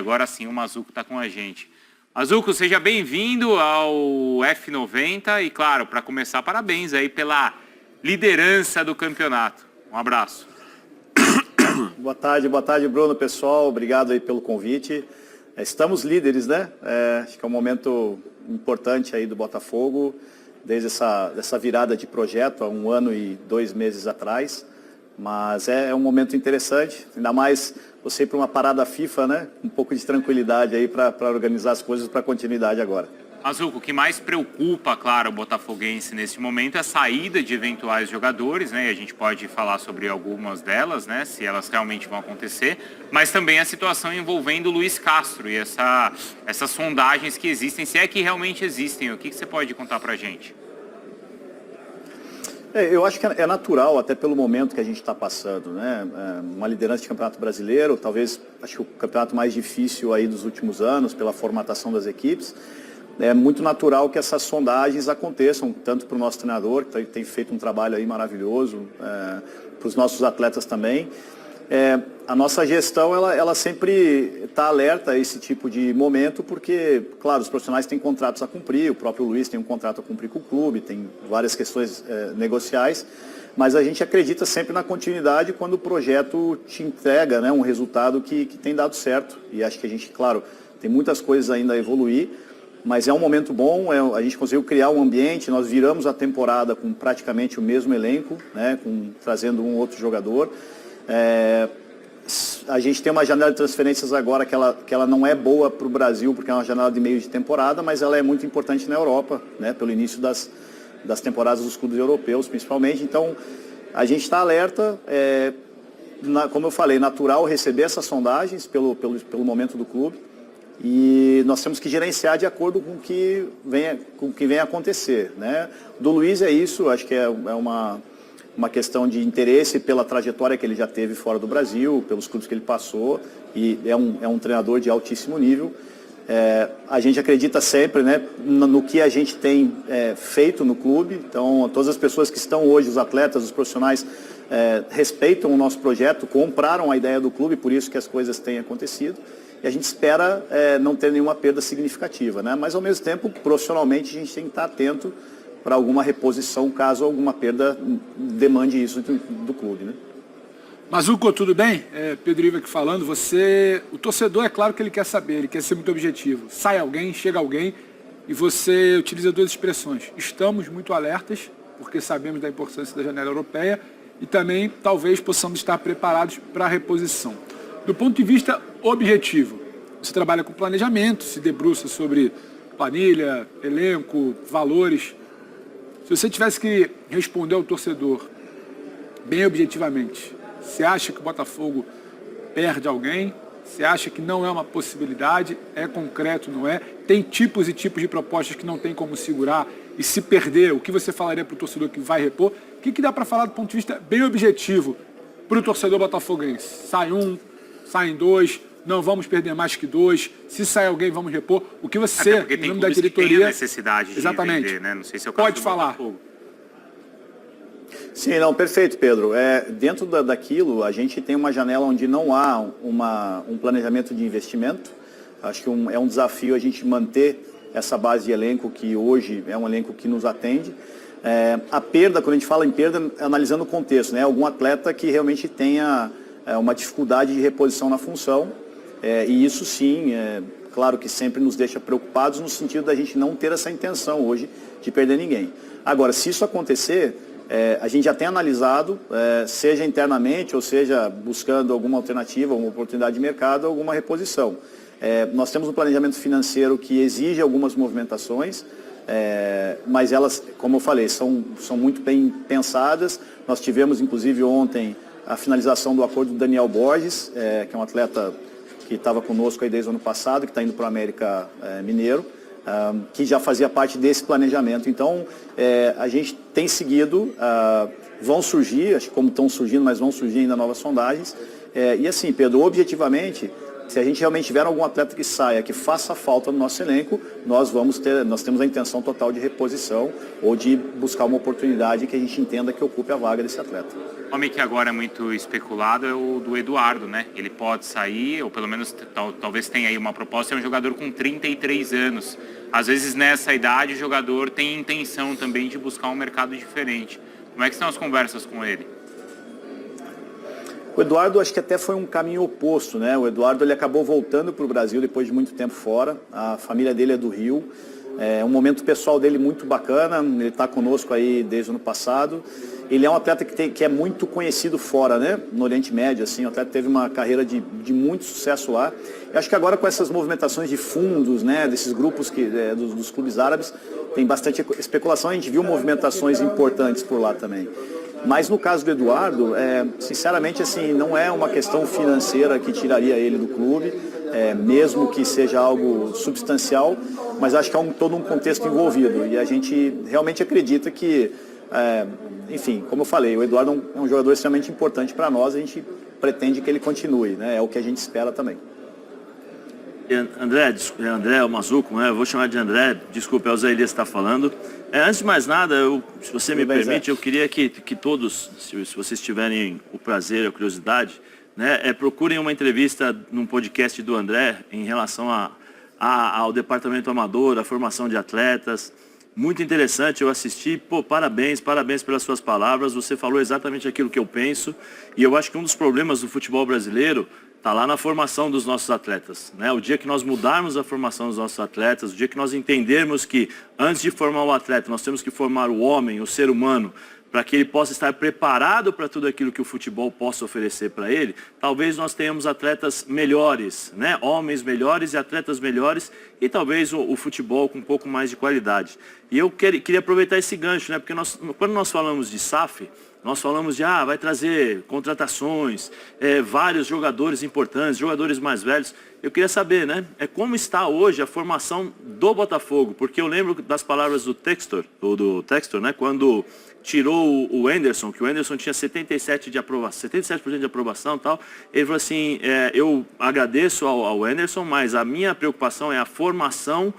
Agora sim, o Mazzuco está com a gente. Mazzuco, seja bem-vindo ao F90 e, claro, para começar, parabéns aí pela liderança do campeonato. Um abraço. Boa tarde, Bruno, pessoal. Obrigado aí pelo convite. Estamos líderes, né? Acho que é um momento importante aí do Botafogo, desde essa virada de projeto há 1 ano e 2 meses atrás. Mas é um momento interessante, ainda mais você ir para uma parada FIFA, né? Um pouco de tranquilidade aí para organizar as coisas para continuidade agora. Mazzuco, o que mais preocupa, claro, o botafoguense nesse momento é a saída de eventuais jogadores, né? E a gente pode falar sobre algumas delas, né? Se elas realmente vão acontecer, mas também a situação envolvendo o Luiz Castro e essas sondagens que existem, se é que realmente existem. O que você pode contar pra gente? Eu acho que é natural, até pelo momento que a gente está passando, né? Uma liderança de campeonato brasileiro, talvez, acho que o campeonato mais difícil aí dos últimos anos, pela formatação das equipes. É muito natural que essas sondagens aconteçam, tanto para o nosso treinador, que tem feito um trabalho aí maravilhoso, para os nossos atletas também. A nossa gestão, ela sempre está alerta a esse tipo de momento, porque, claro, os profissionais têm contratos a cumprir, o próprio Luiz tem um contrato a cumprir com o clube, tem várias questões negociais, mas a gente acredita sempre na continuidade quando o projeto te entrega, né, um resultado que tem dado certo. E acho que a gente, claro, tem muitas coisas ainda a evoluir, mas é um momento bom, a gente conseguiu criar um ambiente, nós viramos a temporada com praticamente o mesmo elenco, né, trazendo um outro jogador. A gente tem uma janela de transferências agora que ela não é boa para o Brasil, porque é uma janela de meio de temporada, mas ela é muito importante na Europa, né, pelo início das temporadas dos clubes europeus, principalmente. Então, a gente está alerta, como eu falei, natural receber essas sondagens pelo momento do clube, e nós temos que gerenciar de acordo com o que vem a acontecer, né? Do Luiz é isso, acho que é uma questão de interesse pela trajetória que ele já teve fora do Brasil, pelos clubes que ele passou, e é um treinador de altíssimo nível. A gente acredita sempre, né, no que a gente tem feito no clube, então todas as pessoas que estão hoje, os atletas, os profissionais, respeitam o nosso projeto, compraram a ideia do clube, por isso que as coisas têm acontecido, e a gente espera não ter nenhuma perda significativa, né? Mas ao mesmo tempo, profissionalmente, a gente tem que estar atento para alguma reposição, caso alguma perda demande isso do clube, né? Mazzuco, tudo bem? Pedro Ivo aqui falando. O torcedor, é claro que ele quer saber, ele quer ser muito objetivo. Sai alguém, chega alguém, e você utiliza 2 expressões. Estamos muito alertas, porque sabemos da importância da janela europeia, e também talvez possamos estar preparados para a reposição. Do ponto de vista objetivo, você trabalha com planejamento, se debruça sobre planilha, elenco, valores. Se você tivesse que responder ao torcedor bem objetivamente, você acha que o Botafogo perde alguém? Você acha que não é uma possibilidade? É concreto, não é? Tem tipos e tipos de propostas que não tem como segurar, e se perder, o que você falaria para o torcedor que vai repor? O que dá para falar do ponto de vista bem objetivo para o torcedor botafoguense? Sai um, saem 2, não vamos perder mais que 2, se sai alguém vamos repor. O que você, em nome da diretoria, que tem a necessidade de vender, né? Não sei se é o caso pode falar. Sim, não, perfeito, Pedro. Dentro daquilo, a gente tem uma janela onde não há um planejamento de investimento. Acho que é um desafio a gente manter essa base de elenco, que hoje é um elenco que nos atende. A perda, quando a gente fala em perda, analisando o contexto, né? Algum atleta que realmente tenha uma dificuldade de reposição na função, e isso sim, claro que sempre nos deixa preocupados no sentido da gente não ter essa intenção hoje de perder ninguém. Agora, se isso acontecer, a gente já tem analisado, seja internamente ou seja buscando alguma alternativa, uma oportunidade de mercado, alguma reposição. Nós temos um planejamento financeiro que exige algumas movimentações, mas elas, como eu falei, são muito bem pensadas. Nós tivemos, inclusive, ontem a finalização do acordo do Daniel Borges, que é um atleta que estava conosco aí desde o ano passado, que está indo para o América Mineiro, que já fazia parte desse planejamento. Então, a gente tem seguido, vão surgir, acho que como estão surgindo, mas vão surgir ainda novas sondagens. E assim, Pedro, objetivamente, se a gente realmente tiver algum atleta que saia, que faça falta no nosso elenco, nós temos a intenção total de reposição ou de buscar uma oportunidade que a gente entenda que ocupe a vaga desse atleta. O nome que agora é muito especulado é o do Eduardo, né? Ele pode sair, ou pelo menos talvez tenha aí uma proposta, é um jogador com 33 anos. Às vezes nessa idade o jogador tem intenção também de buscar um mercado diferente. Como é que estão as conversas com ele? O Eduardo acho que até foi um caminho oposto, né? O Eduardo ele acabou voltando para o Brasil depois de muito tempo fora. A família dele é do Rio. É um momento pessoal dele muito bacana. Ele está conosco aí desde o ano passado. Ele é um atleta que é muito conhecido fora, né? No Oriente Médio, assim. O atleta teve uma carreira de muito sucesso lá. Eu acho que agora com essas movimentações de fundos, né? Desses grupos dos clubes árabes, tem bastante especulação. A gente viu movimentações importantes por lá também. Mas no caso do Eduardo, sinceramente, assim, não é uma questão financeira que tiraria ele do clube, mesmo que seja algo substancial, mas acho que há todo um contexto envolvido. E a gente realmente acredita que, enfim, como eu falei, o Eduardo é um jogador extremamente importante para nós, a gente pretende que ele continue, né? É o que a gente espera também. André, o Mazuco, né? Eu vou chamar de André, desculpe, é o Zé Elias que está falando. Antes de mais nada, se você me permite, eu queria que todos, se vocês tiverem o prazer, a curiosidade, né, procurem uma entrevista num podcast do André em relação ao departamento amador, à formação de atletas. Muito interessante, eu assisti, parabéns pelas suas palavras, você falou exatamente aquilo que eu penso, e eu acho que um dos problemas do futebol brasileiro está lá na formação dos nossos atletas, né? O dia que nós mudarmos a formação dos nossos atletas, o dia que nós entendermos que antes de formar o atleta, nós temos que formar o homem, o ser humano, para que ele possa estar preparado para tudo aquilo que o futebol possa oferecer para ele, talvez nós tenhamos atletas melhores, né? Homens melhores e atletas melhores, e talvez o futebol com um pouco mais de qualidade. E eu queria aproveitar esse gancho, né? Porque quando nós falamos de SAF, nós falamos de, vai trazer contratações, vários jogadores importantes, jogadores mais velhos. Eu queria saber, né, como está hoje a formação do Botafogo, porque eu lembro das palavras do Textor, né, quando tirou o Anderson, que o Anderson tinha 77% de aprovação e tal, ele falou assim, eu agradeço ao Anderson, mas a minha preocupação é a formação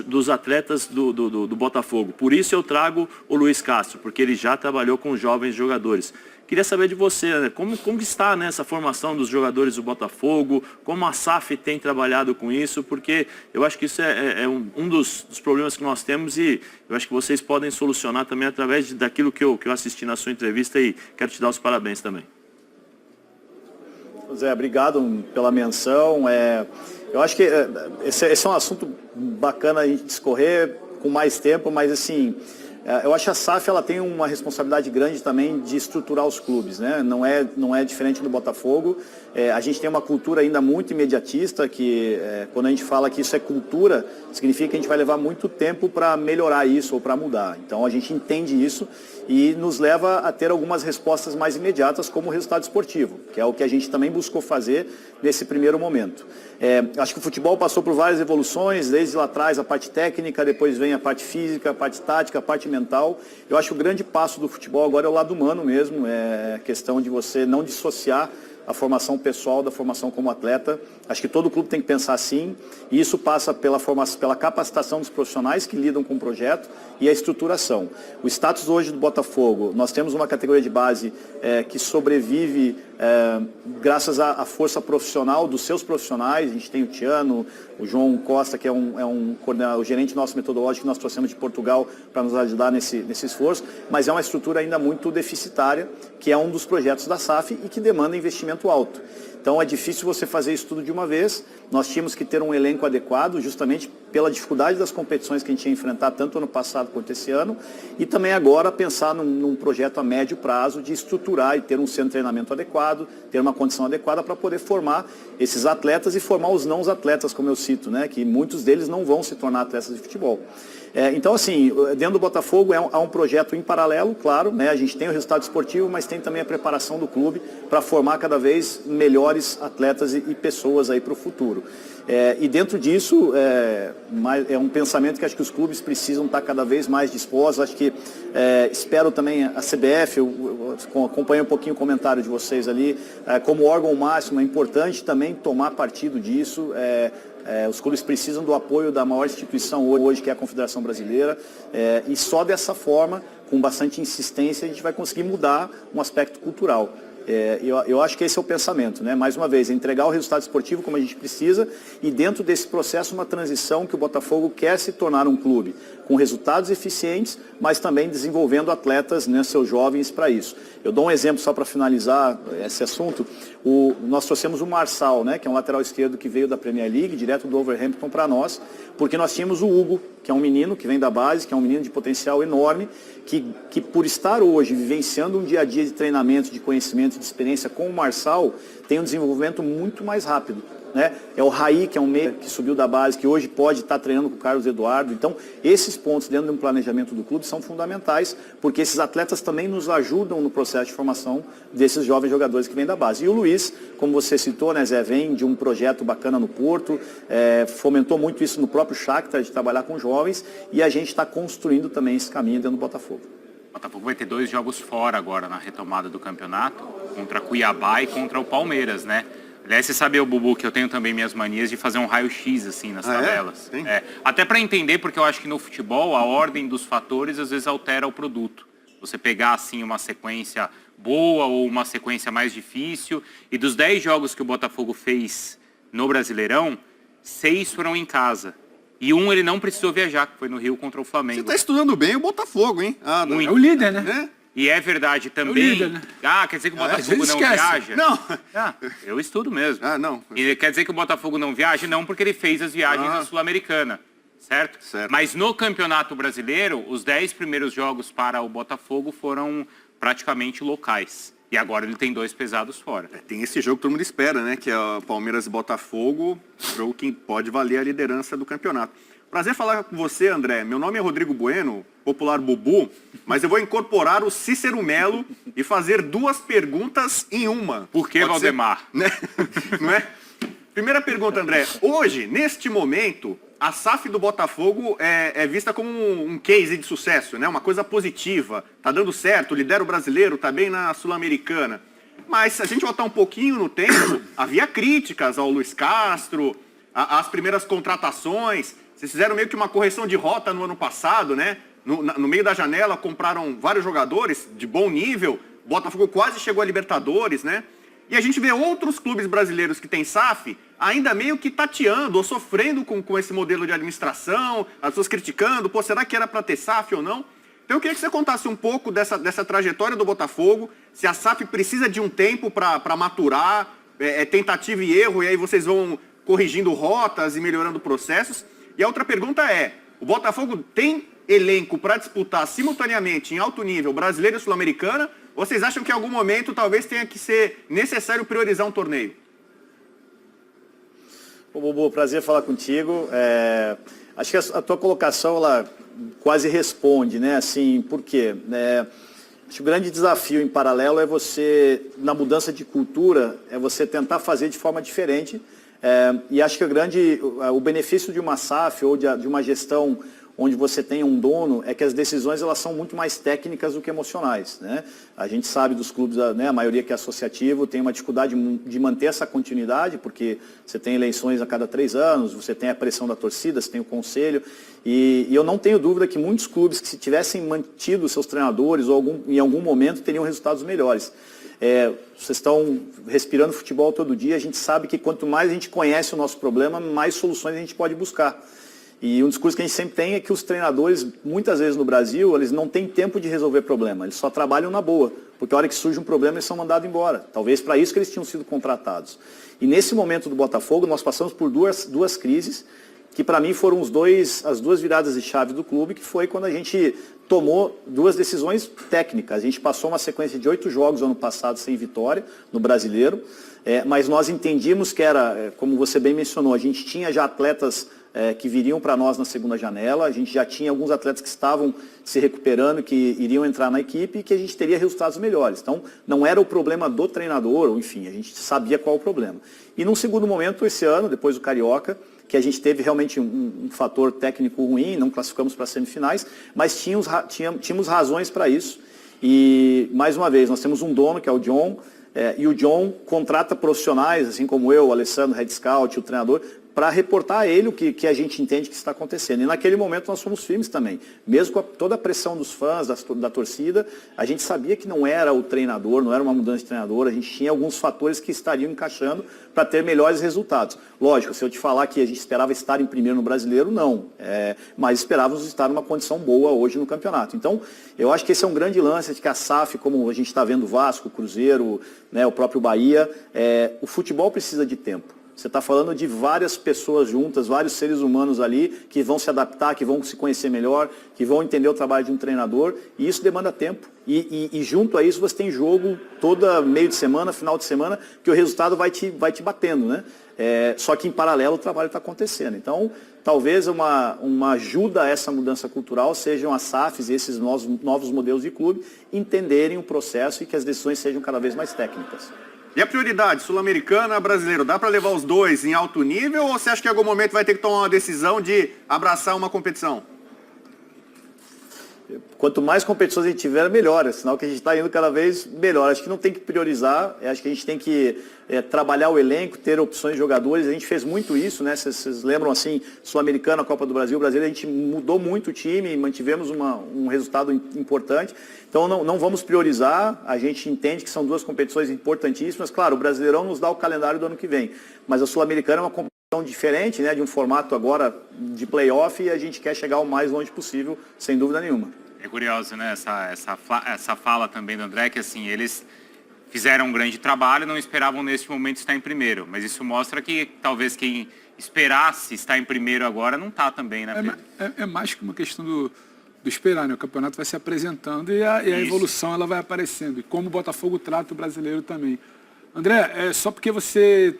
dos atletas do Botafogo. Por isso eu trago o Luiz Castro, porque ele já trabalhou com jovens jogadores. Queria saber de você, né? Como está nessa formação dos jogadores do Botafogo, como a SAF tem trabalhado com isso, porque eu acho que isso é um dos problemas que nós temos e eu acho que vocês podem solucionar também através daquilo que eu assisti na sua entrevista e quero te dar os parabéns também. Zé, obrigado pela menção. Eu acho que esse é um assunto bacana a gente discorrer com mais tempo, mas assim, eu acho que a SAF ela tem uma responsabilidade grande também de estruturar os clubes, né? Não é diferente do Botafogo. A gente tem uma cultura ainda muito imediatista, que quando a gente fala que isso é cultura, significa que a gente vai levar muito tempo para melhorar isso ou para mudar. Então a gente entende isso e nos leva a ter algumas respostas mais imediatas, como o resultado esportivo, que é o que a gente também buscou fazer nesse primeiro momento. Acho que o futebol passou por várias evoluções, desde lá atrás a parte técnica, depois vem a parte física, a parte tática, a parte mental. Eu acho que o grande passo do futebol agora é o lado humano mesmo, é a questão de você não dissociar a formação pessoal da formação como atleta. Acho que todo clube tem que pensar assim, e isso passa pela capacitação dos profissionais que lidam com o projeto e a estruturação. O status hoje do Botafogo, nós temos uma categoria de base que sobrevive graças à força profissional dos seus profissionais. A gente tem o Tiano, o João Costa, que é o gerente nosso metodológico que nós trouxemos de Portugal para nos ajudar nesse esforço, mas é uma estrutura ainda muito deficitária, que é um dos projetos da SAF e que demanda investimento alto. Então é difícil você fazer isso tudo de uma vez. Nós tínhamos que ter um elenco adequado, justamente pela dificuldade das competições que a gente ia enfrentar, tanto ano passado quanto esse ano, e também agora pensar num projeto a médio prazo de estruturar e ter um centro de treinamento adequado, ter uma condição adequada para poder formar esses atletas e formar os não atletas, como eu cito, né, que muitos deles não vão se tornar atletas de futebol. Então, assim, dentro do Botafogo há um projeto em paralelo, claro, né? A gente tem o resultado esportivo, mas tem também a preparação do clube para formar cada vez melhores atletas e pessoas aí para o futuro. E dentro disso, é um pensamento que acho que os clubes precisam estar cada vez mais dispostos. Acho que espero também a CBF, eu acompanho um pouquinho o comentário de vocês ali, como órgão máximo, é importante também tomar partido disso, Os clubes precisam do apoio da maior instituição hoje, que é a Confederação Brasileira, e só dessa forma, com bastante insistência, a gente vai conseguir mudar um aspecto cultural. Eu acho que esse é o pensamento, né? Mais uma vez, entregar o resultado esportivo como a gente precisa e dentro desse processo uma transição que o Botafogo quer se tornar um clube com resultados eficientes, mas também desenvolvendo atletas, né, seus jovens para isso. Eu dou um exemplo só para finalizar esse assunto. Nós trouxemos o Marçal, né, que é um lateral esquerdo que veio da Premier League, direto do Wolverhampton para nós, porque nós tínhamos o Hugo, que é um menino que vem da base, que é um menino de potencial enorme, que por estar hoje vivenciando um dia a dia de treinamento, de conhecimento, de experiência com o Marçal, tem um desenvolvimento muito mais rápido. Né? É o Raí, que é um meia que subiu da base, que hoje pode estar treinando com o Carlos Eduardo. Então, esses pontos dentro de um planejamento do clube são fundamentais, porque esses atletas também nos ajudam no processo de formação desses jovens jogadores que vêm da base. E o Luiz, como você citou, né, Zé, vem de um projeto bacana no Porto, fomentou muito isso no próprio Shakhtar, de trabalhar com jovens, e a gente está construindo também esse caminho dentro do Botafogo. O Botafogo vai ter 2 jogos fora agora na retomada do campeonato, contra Cuiabá e contra o Palmeiras, né? Aliás, você sabe, Bubu, que eu tenho também minhas manias de fazer um raio-x assim nas tabelas. Até para entender, porque eu acho que no futebol a ordem dos fatores às vezes altera o produto. Você pegar assim uma sequência boa ou uma sequência mais difícil, e dos 10 jogos que o Botafogo fez no Brasileirão, 6 foram em casa. E um ele não precisou viajar, que foi no Rio contra o Flamengo. Você está estudando bem o Botafogo, hein? É o líder, né? E é verdade também. É o líder, né? Quer dizer que o Botafogo não viaja? Não. Eu estudo mesmo. Não. E quer dizer que o Botafogo não viaja? Não, porque ele fez as viagens na Sul-Americana. Certo? Mas no Campeonato Brasileiro, os 10 primeiros jogos para o Botafogo foram praticamente locais. E agora ele tem 2 pesados fora. Tem esse jogo que todo mundo espera, né? Que é o Palmeiras e Botafogo, jogo que pode valer a liderança do campeonato. Prazer falar com você, André. Meu nome é Rodrigo Bueno, popular Bubu, mas eu vou incorporar o Cícero Melo e fazer 2 perguntas em uma. Por que, Valdemar? Né? Não é? Primeira pergunta, André. Hoje, neste momento, a SAF do Botafogo é vista como um case de sucesso, né? Uma coisa positiva. Tá dando certo, lidera o brasileiro, tá bem na Sul-Americana. Mas se a gente voltar um pouquinho no tempo, havia críticas ao Luiz Castro, às primeiras contratações. Vocês fizeram meio que uma correção de rota no ano passado, né? No meio da janela compraram vários jogadores de bom nível. O Botafogo quase chegou a Libertadores, né? E a gente vê outros clubes brasileiros que têm SAF ainda meio que tateando ou sofrendo com esse modelo de administração, as pessoas criticando, será que era para ter SAF ou não? Então eu queria que você contasse um pouco dessa trajetória do Botafogo, se a SAF precisa de um tempo para maturar, tentativa e erro, e aí vocês vão corrigindo rotas e melhorando processos. E a outra pergunta é, o Botafogo tem elenco para disputar simultaneamente em alto nível brasileiro e sul-americana, ou vocês acham que em algum momento talvez tenha que ser necessário priorizar um torneio? Bubu, prazer falar contigo. Acho que a tua colocação ela quase responde, né? Assim, por quê? Acho que o grande desafio em paralelo é você, na mudança de cultura, é você tentar fazer de forma diferente. E acho que o benefício de uma SAF ou de uma gestão onde você tem um dono é que as decisões elas são muito mais técnicas do que emocionais, né? A gente sabe dos clubes, né, a maioria que é associativo tem uma dificuldade de manter essa continuidade, porque você tem eleições a cada 3 anos, você tem a pressão da torcida, você tem o conselho, e eu não tenho dúvida que muitos clubes que se tivessem mantido seus treinadores ou em algum momento teriam resultados melhores. Vocês estão respirando futebol todo dia, a gente sabe que quanto mais a gente conhece o nosso problema, mais soluções a gente pode buscar. E um discurso que a gente sempre tem é que os treinadores, muitas vezes no Brasil, eles não têm tempo de resolver problema, eles só trabalham na boa, porque a hora que surge um problema eles são mandados embora. Talvez para isso que eles tinham sido contratados. E nesse momento do Botafogo, nós passamos por duas crises, que para mim foram as 2 viradas de chave do clube, que foi quando a gente tomou 2 decisões técnicas. A gente passou uma sequência de 8 jogos ano passado sem vitória no Brasileiro, mas nós entendíamos que era, como você bem mencionou, a gente tinha já atletas que viriam para nós na segunda janela, a gente já tinha alguns atletas que estavam se recuperando, que iriam entrar na equipe e que a gente teria resultados melhores. Então, não era o problema do treinador, ou enfim, a gente sabia qual o problema. E num segundo momento, esse ano, depois do Carioca, que a gente teve realmente um fator técnico ruim, não classificamos para as semifinais, mas tínhamos razões para isso. E, mais uma vez, nós temos um dono, que é o John, e o John contrata profissionais, assim como eu, o Alessandro, o Head Scout, o treinador, para reportar a ele o que a gente entende que está acontecendo. E naquele momento nós fomos firmes também. Mesmo com toda a pressão dos fãs, da torcida, a gente sabia que não era o treinador, não era uma mudança de treinador, a gente tinha alguns fatores que estariam encaixando para ter melhores resultados. Lógico, se eu te falar que a gente esperava estar em primeiro no Brasileiro, não. Mas esperávamos estar numa condição boa hoje no campeonato. Então, eu acho que esse é um grande lance de que a SAF, como a gente está vendo o Vasco, o Cruzeiro, né, o próprio Bahia, o futebol precisa de tempo. Você está falando de várias pessoas juntas, vários seres humanos ali que vão se adaptar, que vão se conhecer melhor, que vão entender o trabalho de um treinador, e isso demanda tempo. E junto a isso você tem jogo toda meio de semana, final de semana, que o resultado vai te batendo, né? Só que em paralelo o trabalho está acontecendo. Então, talvez uma ajuda a essa mudança cultural sejam as SAFs e esses novos modelos de clube entenderem o processo e que as decisões sejam cada vez mais técnicas. E a prioridade, Sul-Americana, Brasileiro, dá para levar os dois em alto nível ou você acha que em algum momento vai ter que tomar uma decisão de abraçar uma competição? Quanto mais competições a gente tiver, melhor. É sinal que a gente está indo cada vez melhor. Acho que não tem que priorizar, acho que a gente tem que trabalhar o elenco, ter opções de jogadores. A gente fez muito isso, né? Vocês lembram assim, Sul-Americana, Copa do Brasil, Brasileiro, a gente mudou muito o time, mantivemos um resultado importante. Então não vamos priorizar, a gente entende que são duas competições importantíssimas. Claro, o Brasileirão nos dá o calendário do ano que vem, mas a Sul-Americana é uma competição diferente, né? De um formato agora de play-off, e a gente quer chegar o mais longe possível, sem dúvida nenhuma. É curioso, né, essa fala também do André, que assim, eles fizeram um grande trabalho, não esperavam nesse momento estar em primeiro, mas isso mostra que talvez quem esperasse estar em primeiro agora não está também, né? É mais que uma questão do esperar, né? O campeonato vai se apresentando e a evolução ela vai aparecendo, e como o Botafogo trata o brasileiro também. André, só porque você,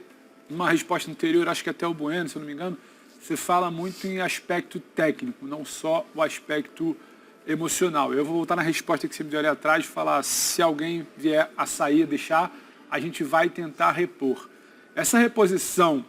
numa resposta anterior, acho que até o Bueno, se eu não me engano, você fala muito em aspecto técnico, não só o aspecto emocional. Eu vou voltar na resposta que você me deu ali atrás e falar, se alguém vier a sair, deixar, a gente vai tentar repor. Essa reposição,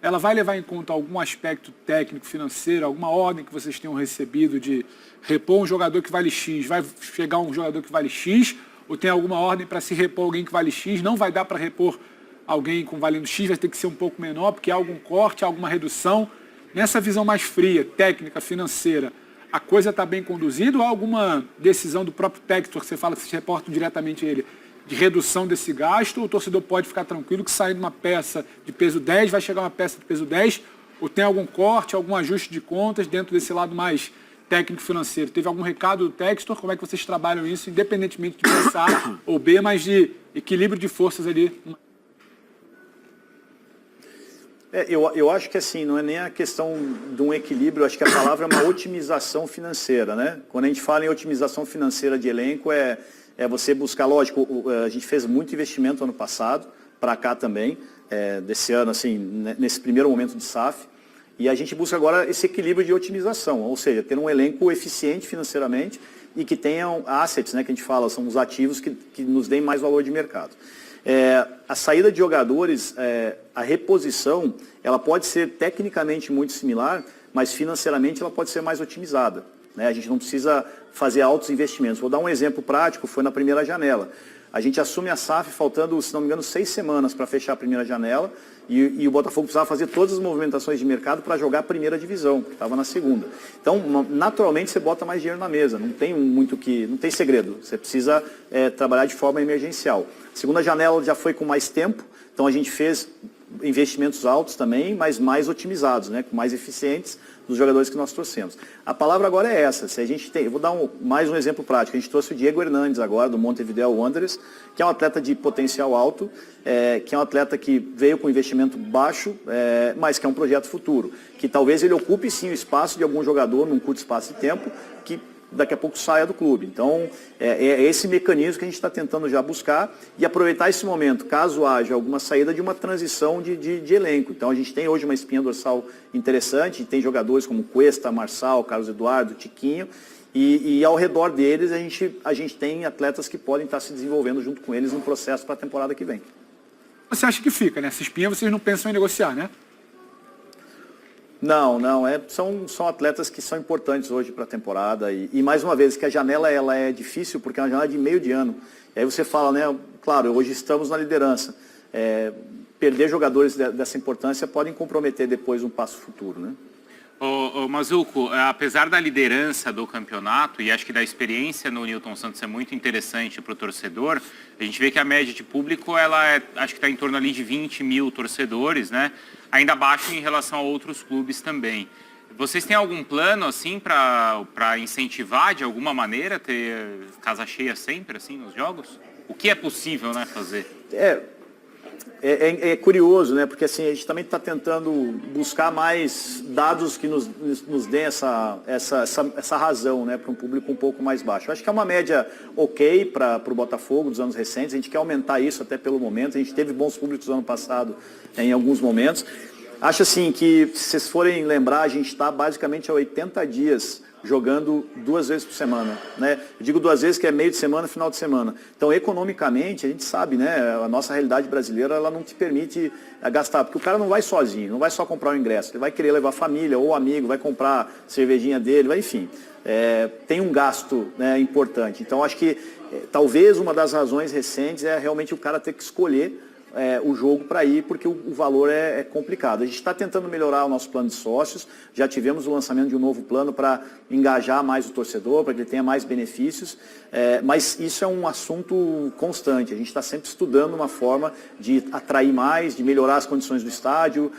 ela vai levar em conta algum aspecto técnico, financeiro, alguma ordem que vocês tenham recebido de repor um jogador que vale X, vai chegar um jogador que vale X, ou tem alguma ordem para se repor alguém que vale X, não vai dar para repor alguém com valendo X, vai ter que ser um pouco menor, porque há algum corte, há alguma redução. Nessa visão mais fria, técnica, financeira, a coisa está bem conduzida ou há alguma decisão do próprio técnico, que você fala que vocês reportam diretamente a ele, de redução desse gasto, ou o torcedor pode ficar tranquilo que saindo uma peça de peso 10, vai chegar uma peça de peso 10, ou tem algum corte, algum ajuste de contas dentro desse lado mais técnico-financeiro? Teve algum recado do Textor? Como é que vocês trabalham isso, independentemente de pensar A ou B, mas de equilíbrio de forças ali? Eu acho que assim, não é nem a questão de um equilíbrio, acho que a palavra é uma otimização financeira, né? Quando a gente fala em otimização financeira de elenco, é você buscar, lógico, a gente fez muito investimento ano passado, para cá também, desse ano, assim, nesse primeiro momento de SAF, e a gente busca agora esse equilíbrio de otimização, ou seja, ter um elenco eficiente financeiramente e que tenham assets, né, que a gente fala, são os ativos que nos deem mais valor de mercado. A saída de jogadores, a reposição, ela pode ser tecnicamente muito similar, mas financeiramente ela pode ser mais otimizada, né? A gente não precisa fazer altos investimentos. Vou dar um exemplo prático, foi na primeira janela. A gente assume a SAF faltando, se não me engano, 6 semanas para fechar a primeira janela e o Botafogo precisava fazer todas as movimentações de mercado para jogar a primeira divisão, que estava na segunda. Então, naturalmente, você bota mais dinheiro na mesa, não tem não tem segredo, você precisa trabalhar de forma emergencial. A segunda janela já foi com mais tempo, então a gente fez investimentos altos também, mas mais otimizados, né, mais eficientes dos jogadores que nós trouxemos. A palavra agora é essa. Se a gente tem, eu vou dar mais um exemplo prático. A gente trouxe o Diego Hernandes agora, do Montevideo Wanderers, que é um atleta de potencial alto, que é um atleta que veio com investimento baixo, mas que é um projeto futuro. Que talvez ele ocupe sim o espaço de algum jogador num curto espaço de tempo, que daqui a pouco saia do clube. Então, é esse mecanismo que a gente está tentando já buscar e aproveitar esse momento, caso haja alguma saída, de uma transição de elenco. Então, a gente tem hoje uma espinha dorsal interessante, tem jogadores como Cuesta, Marçal, Carlos Eduardo, Tiquinho, e ao redor deles a gente tem atletas que podem estar se desenvolvendo junto com eles no processo para a temporada que vem. Você acha que fica, né? Essa espinha vocês não pensam em negociar, né? Não, são atletas que são importantes hoje para a temporada e mais uma vez que a janela ela é difícil porque é uma janela de meio de ano. E aí você fala, né, claro, hoje estamos na liderança, perder jogadores dessa importância podem comprometer depois um passo futuro, né? Ô, Mazzuco, apesar da liderança do campeonato e acho que da experiência no Newton Santos é muito interessante para o torcedor, a gente vê que a média de público, acho que está em torno ali de 20 mil torcedores, né? Ainda baixo em relação a outros clubes também. Vocês têm algum plano, assim, para incentivar de alguma maneira, ter casa cheia sempre, assim, nos jogos? O que é possível, né, fazer? É curioso, né? Porque assim, a gente também está tentando buscar mais dados que nos deem essa razão, né? Para um público um pouco mais baixo. Eu acho que é uma média ok para o Botafogo dos anos recentes. A gente quer aumentar isso até pelo momento. A gente teve bons públicos no ano passado, em alguns momentos. Acho assim que, se vocês forem lembrar, a gente está basicamente há 80 dias jogando 2 vezes por semana, né? Eu digo 2 vezes que é meio de semana, final de semana. Então, economicamente, a gente sabe, né? A nossa realidade brasileira, ela não te permite gastar, porque o cara não vai sozinho, não vai só comprar o ingresso, ele vai querer levar a família ou amigo, vai comprar cervejinha dele, vai, enfim. Tem um gasto, né, importante. Então, acho que talvez uma das razões recentes é realmente o cara ter que escolher o jogo para ir, porque o valor é complicado. A gente está tentando melhorar o nosso plano de sócios, já tivemos o lançamento de um novo plano para engajar mais o torcedor, para que ele tenha mais benefícios, mas isso é um assunto constante. A gente está sempre estudando uma forma de atrair mais, de melhorar as condições do estádio.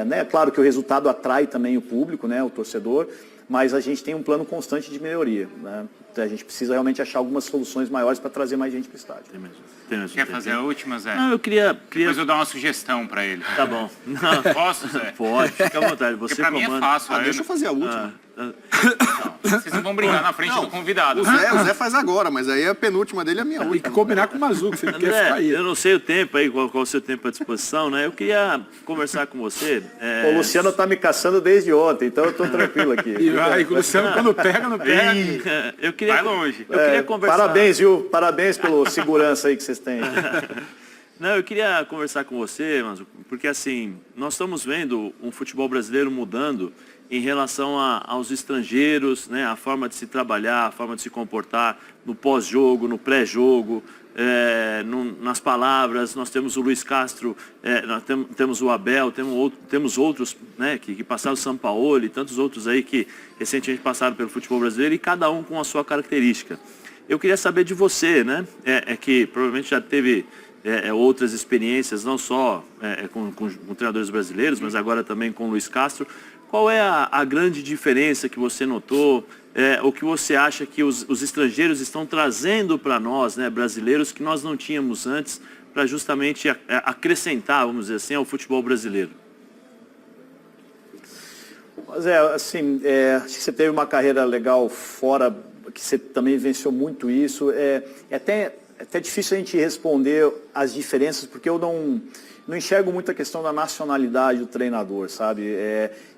Né? Claro que o resultado atrai também o público, né, o torcedor, mas a gente tem um plano constante de melhoria, né? A gente precisa realmente achar algumas soluções maiores para trazer mais gente para o estádio. Quer fazer a última, Zé? Não, eu queria... Depois eu dou uma sugestão para ele. Tá bom. Não. Posso, Zé? Pode, fica à vontade. Você Porque para mim é fácil. Deixa eu fazer a última. Vocês não vão brigar na frente do convidado. O Zé faz agora, mas aí a penúltima dele é a minha Tem que última. combinar com o Mazzuco, se ele quer André, ficar aí. eu não sei o tempo aí, qual o seu tempo à disposição, né? Eu queria conversar com você. O Luciano está me caçando desde ontem, então eu estou tranquilo aqui. E aí, o Luciano, quando pega, não pega. Eu queria, Vai longe. Eu queria conversar... Parabéns, viu? Parabéns pela segurança aí que vocês têm. Não, eu queria conversar com você, Mazzuco, porque assim, nós estamos vendo um futebol brasileiro mudando em relação aos estrangeiros, né, a forma de se trabalhar, a forma de se comportar no pós-jogo, no pré-jogo, nas palavras. Nós temos o Luiz Castro, nós temos o Abel, temos outros, né, que passaram o Sampaoli, tantos outros aí que recentemente passaram pelo futebol brasileiro, e cada um com a sua característica. Eu queria saber de você, né, que provavelmente já teve outras experiências, não só com treinadores brasileiros, mas agora também com o Luiz Castro. Qual é a grande diferença que você notou, o que você acha que os estrangeiros estão trazendo para nós, né, brasileiros, que nós não tínhamos antes, para justamente acrescentar, vamos dizer assim, ao futebol brasileiro? Mas assim, acho que você teve uma carreira legal fora, que você também venceu muito isso. É até difícil a gente responder as diferenças, porque eu não enxergo muito a questão da nacionalidade do treinador, sabe?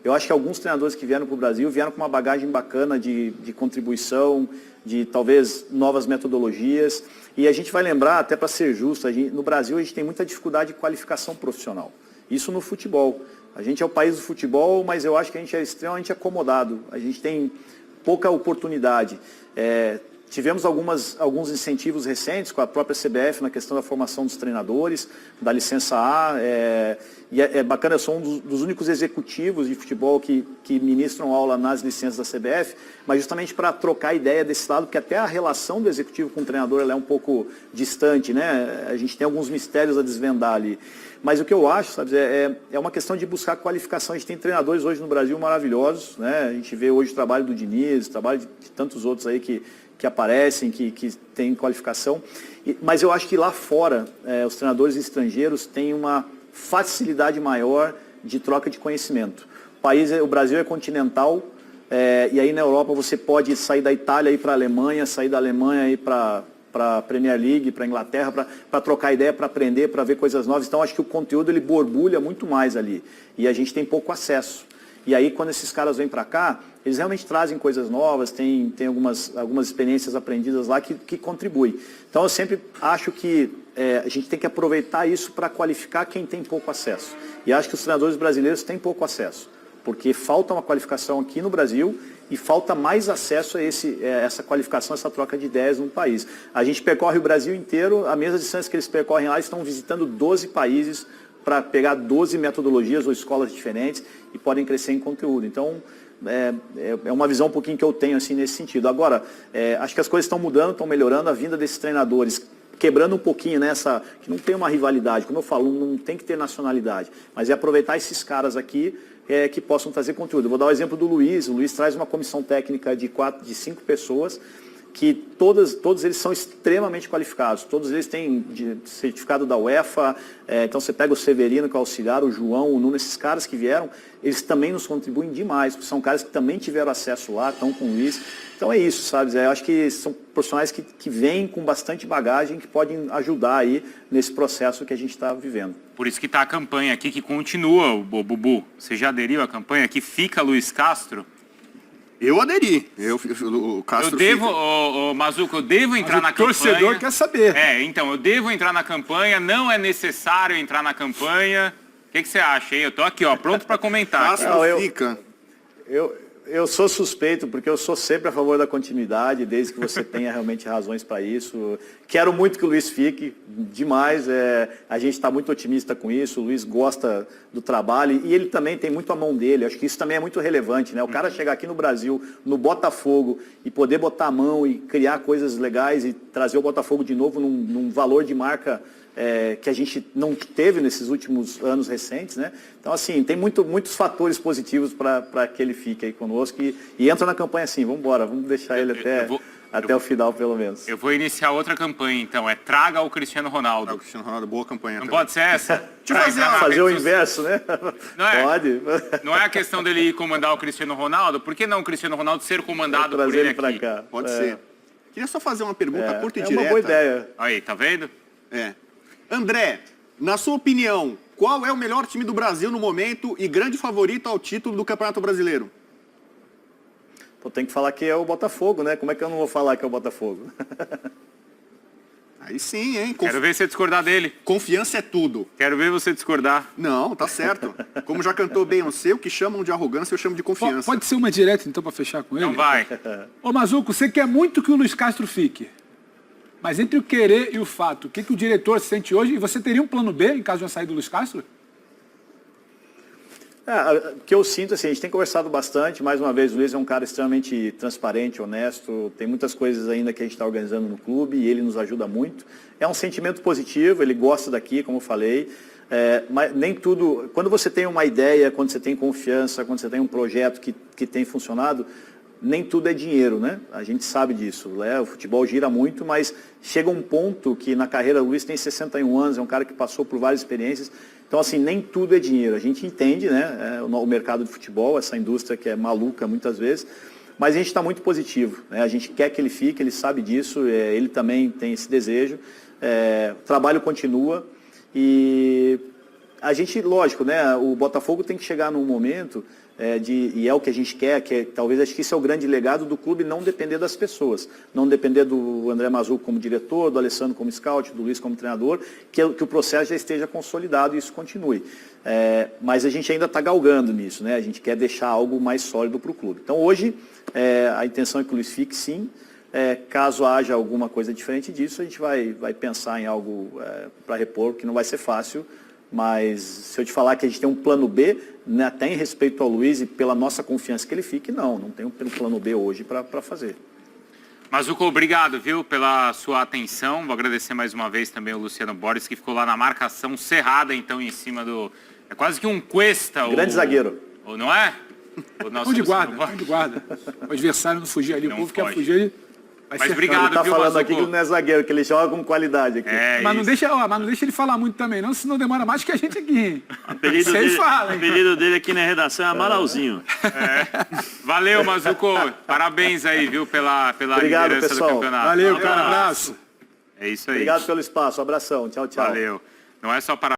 Eu acho que alguns treinadores que vieram para o Brasil vieram com uma bagagem bacana de contribuição, de talvez novas metodologias. E a gente vai lembrar, até para ser justo, no Brasil a gente tem muita dificuldade de qualificação profissional. Isso no futebol. A gente é o país do futebol, mas eu acho que a gente é extremamente acomodado. A gente tem pouca oportunidade. Tivemos alguns incentivos recentes com a própria CBF na questão da formação dos treinadores, da licença A. E é bacana, eu sou um dos únicos executivos de futebol que ministram aula nas licenças da CBF, mas justamente para trocar ideia desse lado, porque até a relação do executivo com o treinador ela é um pouco distante, né? A gente tem alguns mistérios a desvendar ali. Mas o que eu acho, sabe, é uma questão de buscar qualificação. A gente tem treinadores hoje no Brasil maravilhosos, né? A gente vê hoje o trabalho do Diniz, o trabalho de tantos outros aí que aparecem, que têm qualificação. Mas eu acho que lá fora, os treinadores estrangeiros têm uma facilidade maior de troca de conhecimento. O Brasil é continental, e aí na Europa você pode sair da Itália e ir para a Alemanha, sair da Alemanha e ir para a Premier League, para a Inglaterra, para trocar ideia, para aprender, para ver coisas novas. Então acho que o conteúdo ele borbulha muito mais ali. E a gente tem pouco acesso. E aí quando esses caras vêm para cá, eles realmente trazem coisas novas, tem algumas experiências aprendidas lá que contribuem. Então eu sempre acho que a gente tem que aproveitar isso para qualificar quem tem pouco acesso. E acho que os treinadores brasileiros têm pouco acesso, porque falta uma qualificação aqui no Brasil e falta mais acesso a essa qualificação, essa troca de ideias no país. A gente percorre o Brasil inteiro, a mesma distância que eles percorrem lá, estão visitando 12 países para pegar 12 metodologias ou escolas diferentes e podem crescer em conteúdo. Então, é uma visão um pouquinho que eu tenho assim, nesse sentido. Agora, acho que as coisas estão mudando, estão melhorando, a vinda desses treinadores, quebrando um pouquinho nessa, que não tem uma rivalidade, como eu falo, não tem que ter nacionalidade, mas é aproveitar esses caras aqui que possam trazer conteúdo. Eu vou dar o exemplo do Luiz. O Luiz traz uma comissão técnica de 5 pessoas, que todos eles são extremamente qualificados, todos eles têm certificado da UEFA, então você pega o Severino, que é o auxiliar, o João, o Nuno, esses caras que vieram, eles também nos contribuem demais, porque são caras que também tiveram acesso lá, estão com o Luiz. Então é isso, sabe? Eu acho que são profissionais que vêm com bastante bagagem, que podem ajudar aí nesse processo que a gente está vivendo. Por isso que está a campanha aqui, que continua, o Bubu. Você já aderiu à campanha? Que fica Luiz Castro? Eu aderi. O Castro eu devo, Mazuco, eu devo entrar na campanha. O torcedor quer saber. Então, eu devo entrar na campanha, não é necessário entrar na campanha. O que você acha, hein? Eu tô aqui, ó, pronto para comentar. Castro fica. Eu sou suspeito, porque eu sou sempre a favor da continuidade, desde que você tenha realmente razões para isso. Quero muito que o Luiz fique, demais. A gente está muito otimista com isso, o Luiz gosta do trabalho e ele também tem muito a mão dele. Acho que isso também é muito relevante, né? O cara chegar aqui no Brasil, no Botafogo, e poder botar a mão e criar coisas legais e trazer o Botafogo de novo num valor de marca que a gente não teve nesses últimos anos recentes, né? Então, assim, tem muitos fatores positivos para que ele fique aí conosco e entra na campanha assim, vamos embora, vamos deixar ele até o final, pelo menos. Eu vou iniciar outra campanha, então, traga o Cristiano Ronaldo. Traga o Cristiano Ronaldo, boa campanha. Não pode ser essa? Fazer o inverso, né? Pode. Não é a questão dele ir comandar o Cristiano Ronaldo, por que não o Cristiano Ronaldo ser comandado por ele aqui? Cá. Pode ser. Queria só fazer uma pergunta curta e direta. É uma boa ideia. Aí, tá vendo? André, na sua opinião, qual é o melhor time do Brasil no momento e grande favorito ao título do Campeonato Brasileiro? Pô, tem que falar que é o Botafogo, né? Como é que eu não vou falar que é o Botafogo? Aí sim, hein? Quero ver você discordar dele. Confiança é tudo. Quero ver você discordar. Não, tá certo. Como já cantou bem o seu, que chamam de arrogância, eu chamo de confiança. Pode ser uma direta, então, para fechar com ele? Não vai. Ô, Mazuco, você quer muito que o Luiz Castro fique. Mas entre o querer e o fato, o que o diretor sente hoje? E você teria um plano B em caso de uma saída do Luiz Castro? O que eu sinto, assim, a gente tem conversado bastante. Mais uma vez, o Luiz é um cara extremamente transparente, honesto. Tem muitas coisas ainda que a gente está organizando no clube e ele nos ajuda muito. É um sentimento positivo, ele gosta daqui, como eu falei. Mas nem tudo... Quando você tem uma ideia, quando você tem confiança, quando você tem um projeto que tem funcionado, nem tudo é dinheiro, né? A gente sabe disso. O futebol gira muito, mas chega um ponto que na carreira o Luiz tem 61 anos, é um cara que passou por várias experiências. Então, assim, nem tudo é dinheiro. A gente entende, né? O mercado de futebol, essa indústria que é maluca muitas vezes, mas a gente está muito positivo, né? A gente quer que ele fique, ele sabe disso, ele também tem esse desejo. O trabalho continua e a gente, lógico, né? O Botafogo tem que chegar num momento... e é o que a gente quer, talvez acho que isso é o grande legado do clube, não depender das pessoas, não depender do André Mazuco como diretor, do Alessandro como scout, do Luiz como treinador, que o processo já esteja consolidado e isso continue. Mas a gente ainda está galgando nisso, né? A gente quer deixar algo mais sólido para o clube. Então hoje a intenção é que o Luiz fique sim. Caso haja alguma coisa diferente disso, a gente vai pensar em algo para repor, que não vai ser fácil. Mas se eu te falar que a gente tem um plano B, né, até em respeito ao Luiz e pela nossa confiança que ele fique, não tem um plano B hoje para fazer. Mazuco, obrigado, viu, pela sua atenção. Vou agradecer mais uma vez também ao Luciano Borges, que ficou lá na marcação cerrada, então, em cima do... É quase que um Cuesta. Grande zagueiro. Ou não é? O nosso onde guarda. O adversário não fugir ali, não o povo foge. quer fugir ali. Mas obrigado, ele tá viu, falando Mazuco? aqui que ele não é zagueiro, que ele joga com qualidade aqui. Mas não deixa ele falar muito também, não, senão demora mais que a gente aqui. O apelido dele aqui na redação é Amaralzinho. Valeu, Mazuco. Parabéns aí, viu, pela Obrigado, liderança pessoal. do campeonato. Valeu, cara, abraço. É isso aí. Obrigado pelo espaço, abração, tchau. Valeu. Não é só para